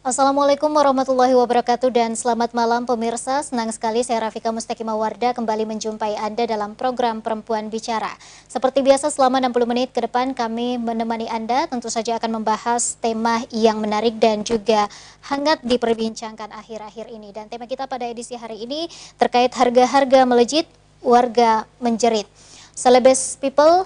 Assalamualaikum warahmatullahi wabarakatuh dan selamat malam pemirsa. Senang sekali saya Rafika Mustakimah Wardah kembali menjumpai Anda dalam program Perempuan Bicara. Seperti biasa selama 60 menit ke depan kami menemani Anda tentu saja akan membahas tema yang menarik dan juga hangat diperbincangkan akhir-akhir ini. Dan tema kita pada edisi hari ini terkait harga-harga melejit, warga menjerit. Celebes People,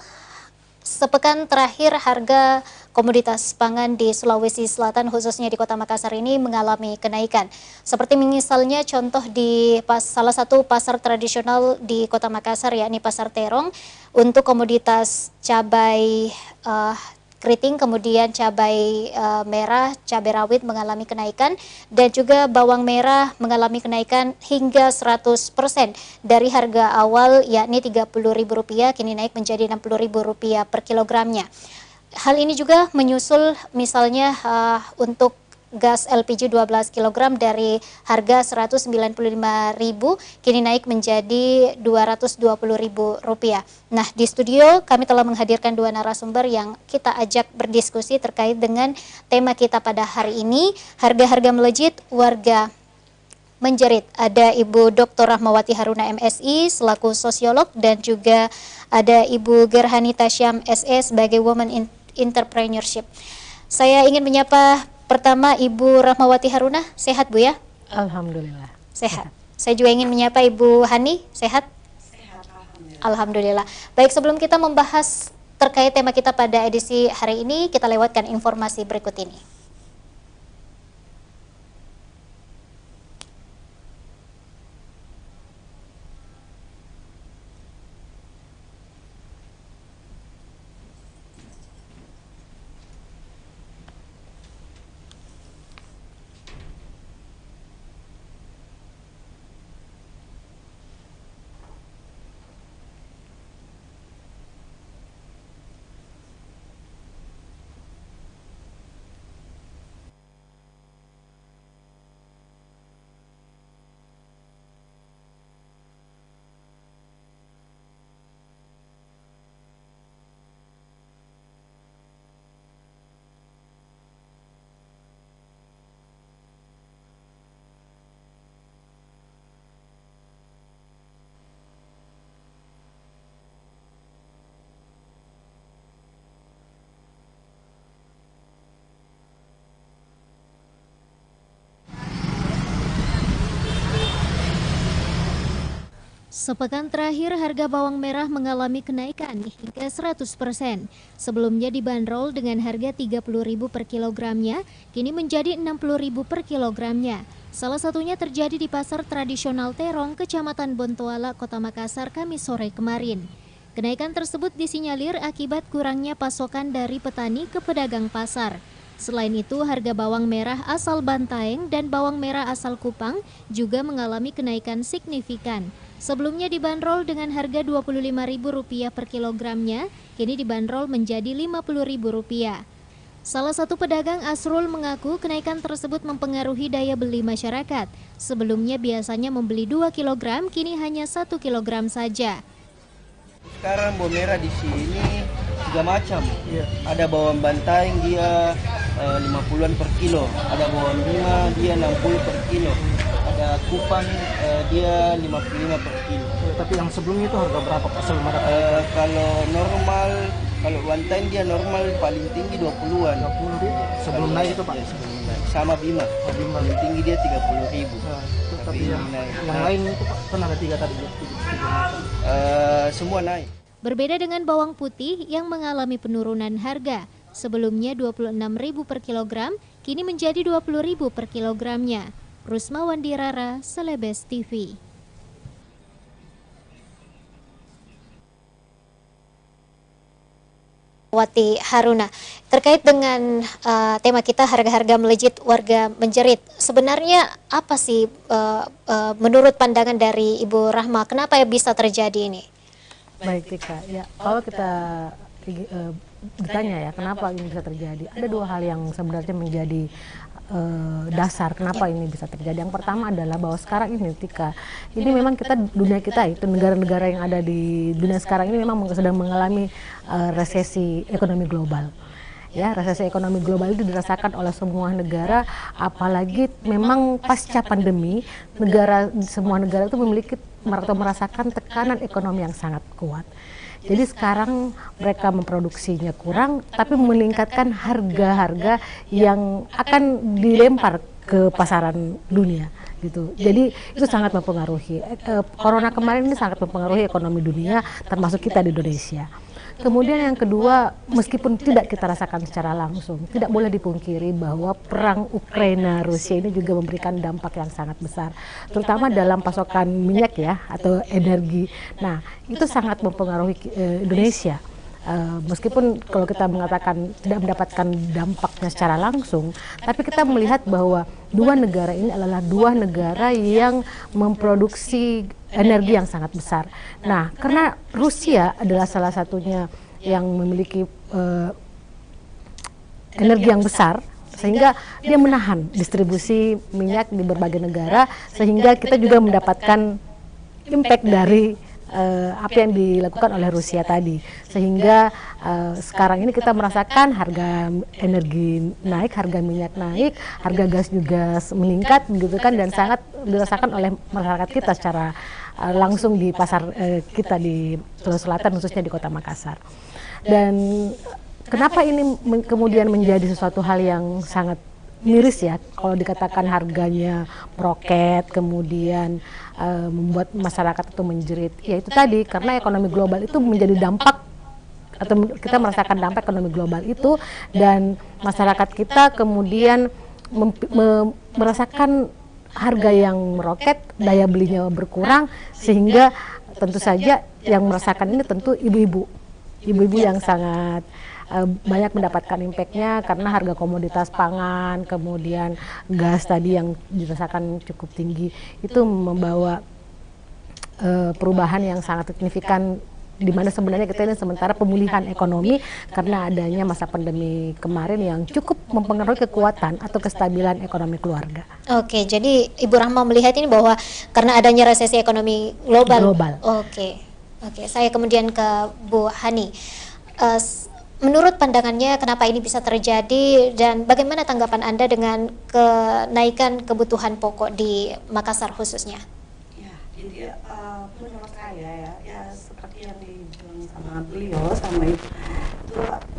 sepekan terakhir harga komoditas pangan di Sulawesi Selatan khususnya di Kota Makassar ini mengalami kenaikan. Seperti misalnya contoh di salah satu pasar tradisional di Kota Makassar yakni Pasar Terong untuk komoditas cabai keriting, kemudian cabai merah, cabai rawit mengalami kenaikan dan juga bawang merah mengalami kenaikan hingga 100% dari harga awal yakni Rp30.000 kini naik menjadi Rp60.000 per kilogramnya. Hal ini juga menyusul misalnya untuk gas LPG 12 kg dari harga Rp195.000 kini naik menjadi Rp220.000. Nah, di studio kami telah menghadirkan dua narasumber yang kita ajak berdiskusi terkait dengan tema kita pada hari ini, harga-harga melejit, warga menjerit. Ada Ibu Dr. Rahmawati Haruna MSI selaku sosiolog dan juga ada Ibu Gerhanita Syam SE sebagai Women in Entrepreneurship. Saya ingin menyapa pertama Ibu Rahmawati Haruna. Sehat Bu ya? Alhamdulillah. Sehat. Saya juga ingin menyapa Ibu Hani. Sehat? Sehat. Alhamdulillah. Baik, sebelum kita membahas terkait tema kita pada edisi hari ini, kita lewatkan informasi berikut ini. Sepekan terakhir harga bawang merah mengalami kenaikan hingga 100%. Sebelumnya dibanderol dengan harga Rp30.000 per kilogramnya, kini menjadi Rp60.000 per kilogramnya. Salah satunya terjadi di pasar tradisional Terong, Kecamatan Bontoala, Kota Makassar, Kamis sore kemarin. Kenaikan tersebut disinyalir akibat kurangnya pasokan dari petani ke pedagang pasar. Selain itu, harga bawang merah asal Bantaeng dan bawang merah asal Kupang juga mengalami kenaikan signifikan. Sebelumnya dibanderol dengan harga Rp25.000 per kilogramnya, kini dibanderol menjadi Rp50.000. Salah satu pedagang Asrul mengaku kenaikan tersebut mempengaruhi daya beli masyarakat. Sebelumnya biasanya membeli 2 kg, kini hanya 1 kg saja. Sekarang bawang merah di sini 3 macam. Ada bawang Bantaeng dia 50-an per kilo, ada bawang Bima dia 60 per kilo. Ada Kupang dia 55 per kilo. Tapi yang sebelumnya itu harga berapa Pak? Kalau normal, kalau Bantaeng dia normal paling tinggi 20-an. 20 sebelum naik itu Pak? Ya, sebelum naik. Sama Bima. Paling tinggi dia 30.000. Tapi yang lain itu Pak, kan ada 3 tadi. Semua naik. Berbeda dengan bawang putih yang mengalami penurunan harga. Sebelumnya Rp26.000 per kilogram, kini menjadi Rp20.000 per kilogramnya. Rusma Wandirara, Celebes TV. Wati Haruna, terkait dengan tema kita harga-harga melejit, warga menjerit. Sebenarnya apa sih menurut pandangan dari Ibu Rahma, kenapa ya bisa terjadi ini? Baik Tika, ya kalau kita bertanya ya kenapa ini bisa terjadi, ada 2 hal yang sebenarnya menjadi dasar kenapa ini bisa terjadi. Yang pertama adalah bahwa sekarang ini Tika, ini memang kita, dunia kita itu negara-negara yang ada di dunia sekarang ini memang sedang mengalami resesi ekonomi global. ya, resesi ekonomi global itu dirasakan oleh semua negara, apalagi memang pasca pandemi semua negara itu memiliki atau merasakan tekanan ekonomi yang sangat kuat. Jadi sekarang mereka memproduksinya kurang, tapi meningkatkan harga-harga yang akan dilempar ke pasaran dunia gitu. Jadi itu sangat mempengaruhi. Corona kemarin ini sangat mempengaruhi ekonomi dunia, termasuk kita di Indonesia. Kemudian yang kedua, meskipun tidak kita rasakan secara langsung, tidak boleh dipungkiri bahwa perang Ukraina-Rusia ini juga memberikan dampak yang sangat besar, terutama dalam pasokan minyak ya, atau energi. Nah, itu sangat mempengaruhi Indonesia. Meskipun kalau kita mengatakan tidak mendapatkan dampaknya secara langsung, tapi kita melihat bahwa dua negara ini adalah dua negara yang memproduksi energi yang sangat besar. Nah, karena Rusia adalah salah satunya yang memiliki energi yang besar, sehingga dia menahan distribusi minyak di berbagai negara, sehingga kita juga mendapatkan impact dari apa yang dilakukan oleh Rusia tadi, sehingga sekarang ini kita merasakan harga energi naik, harga minyak naik, harga gas juga meningkat gitu kan, dan sangat dirasakan oleh masyarakat kita secara langsung di pasar kita di Sulawesi Selatan, khususnya di Kota Makassar. Dan kenapa ini kemudian menjadi sesuatu hal yang sangat miris ya, kalau dikatakan harganya meroket, kemudian membuat masyarakat itu menjerit. Ya itu tadi, karena ekonomi global itu menjadi dampak, atau kita merasakan dampak ekonomi global itu, dan masyarakat kita kemudian merasakan harga yang meroket, daya belinya berkurang, sehingga tentu saja yang merasakan ini tentu ibu-ibu yang sangat banyak mendapatkan impact-nya, karena harga komoditas pangan, kemudian gas tadi yang dirasakan cukup tinggi, itu membawa perubahan yang sangat signifikan, di mana sebenarnya kita ini sementara pemulihan ekonomi karena adanya masa pandemi kemarin yang cukup mempengaruhi kekuatan atau kestabilan ekonomi keluarga. Oke, jadi Ibu Rahma melihat ini bahwa karena adanya resesi ekonomi global. Oke, saya kemudian ke Bu Hani. Menurut pandangannya kenapa ini bisa terjadi, dan bagaimana tanggapan Anda dengan kenaikan kebutuhan pokok di Makassar khususnya? Ya, jadi menurut saya ya seperti yang dibilang sama beliau sama itu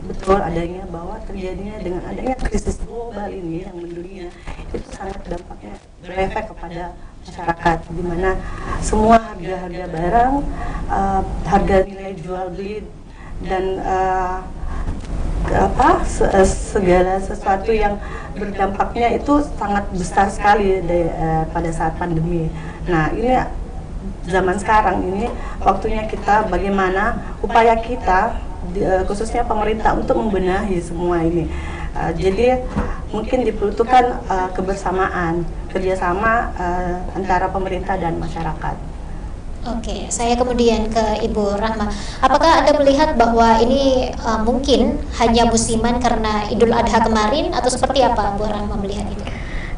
betul adanya, bahwa terjadinya dengan adanya krisis global ini yang mendunia, itu sangat dampaknya berefek kepada masyarakat, di mana semua harga barang, harga nilai jual beli dan segala sesuatu yang berdampaknya itu sangat besar sekali pada saat pandemi. Nah, ini zaman sekarang ini waktunya kita bagaimana upaya kita khususnya pemerintah untuk membenahi semua ini. Jadi mungkin diperlukan kebersamaan, kerjasama antara pemerintah dan masyarakat. Oke, saya kemudian ke Ibu Rahma. Apakah Anda melihat bahwa ini mungkin hanya musiman karena Idul Adha kemarin, atau seperti apa Bu Rahma melihat itu?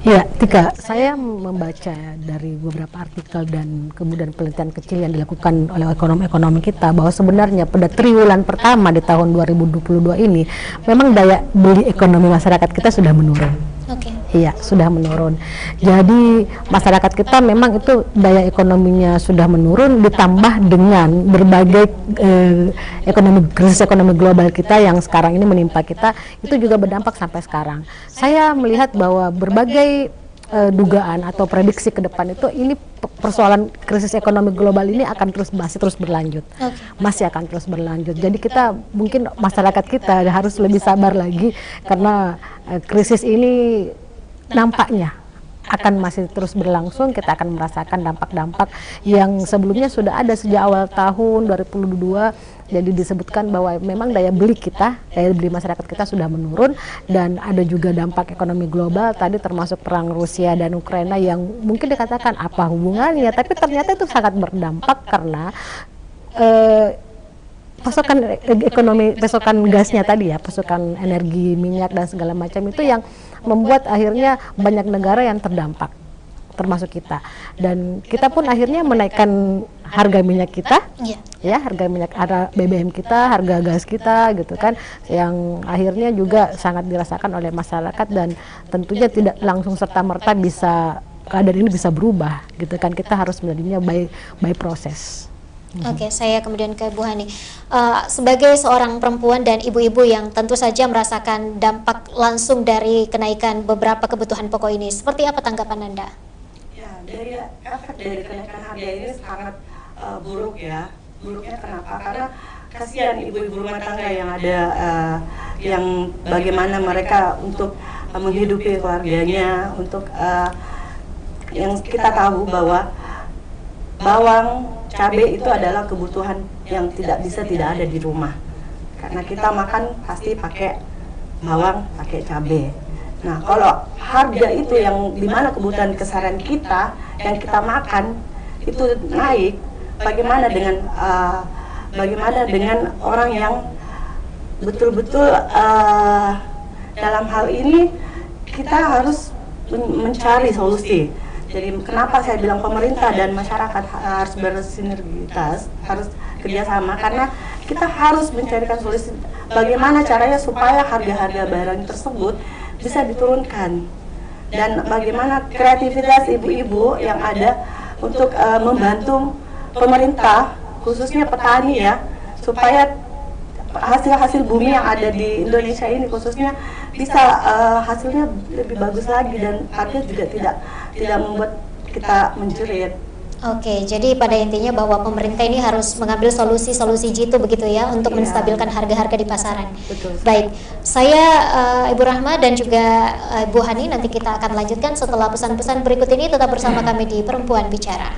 Ya, Tika, saya membaca dari beberapa artikel dan kemudian penelitian kecil yang dilakukan oleh ekonomi kita, bahwa sebenarnya pada triwulan pertama di tahun 2022 ini memang daya beli ekonomi masyarakat kita sudah menurun. Iya, sudah menurun. Jadi masyarakat kita memang itu daya ekonominya sudah menurun, ditambah dengan berbagai krisis ekonomi global kita yang sekarang ini menimpa kita, itu juga berdampak sampai sekarang. Saya melihat bahwa berbagai dugaan atau prediksi ke depan itu, ini persoalan krisis ekonomi global ini akan masih terus berlanjut, masih akan terus berlanjut. Jadi kita mungkin masyarakat kita harus lebih sabar lagi, karena krisis ini nampaknya akan masih terus berlangsung. Kita akan merasakan dampak-dampak yang sebelumnya sudah ada sejak awal tahun 2022. Jadi disebutkan bahwa memang daya beli masyarakat kita sudah menurun, dan ada juga dampak ekonomi global tadi, termasuk perang Rusia dan Ukraina yang mungkin dikatakan apa hubungannya, tapi ternyata itu sangat berdampak karena pasokan gasnya tadi ya, pasokan energi, minyak dan segala macam itu yang membuat akhirnya banyak negara yang terdampak, termasuk kita. Dan kita pun akhirnya menaikkan harga minyak kita, Iya. ya harga minyak, ada BBM kita, harga gas kita gitu kan, yang akhirnya juga sangat dirasakan oleh masyarakat dan tentunya tidak langsung serta-merta bisa keadaan ini bisa berubah gitu kan, kita harus menjadinya by proses. Oke, saya kemudian ke Bu Hani. Sebagai seorang perempuan dan ibu-ibu yang tentu saja merasakan dampak langsung dari kenaikan beberapa kebutuhan pokok ini, seperti apa tanggapan Anda? Ya, dari efek dari kenaikan harga ini sangat buruk ya. Buruknya kenapa? Karena kasihan ibu-ibu rumah tangga yang ada, yang bagaimana mereka untuk menghidupi keluarganya, untuk yang kita tahu bahwa bawang, cabai itu adalah kebutuhan yang tidak ada di rumah. Karena kita makan pasti pakai bawang, pakai cabai. Nah, kalau harga itu yang dimana kebutuhan keseharian kita yang kita makan itu naik, bagaimana dengan orang yang betul-betul dalam hal ini kita harus mencari solusi. Jadi kenapa saya bilang pemerintah dan masyarakat harus bersinergitas, harus kerjasama, karena kita harus mencarikan solusi bagaimana caranya supaya harga-harga barang tersebut bisa diturunkan, dan bagaimana kreativitas ibu-ibu yang ada untuk membantu pemerintah, khususnya petani ya, supaya hasil-hasil bumi yang ada di Indonesia ini khususnya bisa hasilnya lebih bagus lagi dan harga juga tidak membuat kita menjerit. Oke, jadi pada intinya bahwa pemerintah ini harus mengambil solusi-solusi jitu begitu ya untuk menstabilkan harga-harga di pasaran. Betul. Baik, saya Ibu Rahma dan juga Ibu Hani, nanti kita akan lanjutkan setelah pesan-pesan berikut ini. Tetap bersama kami di Perempuan Bicara.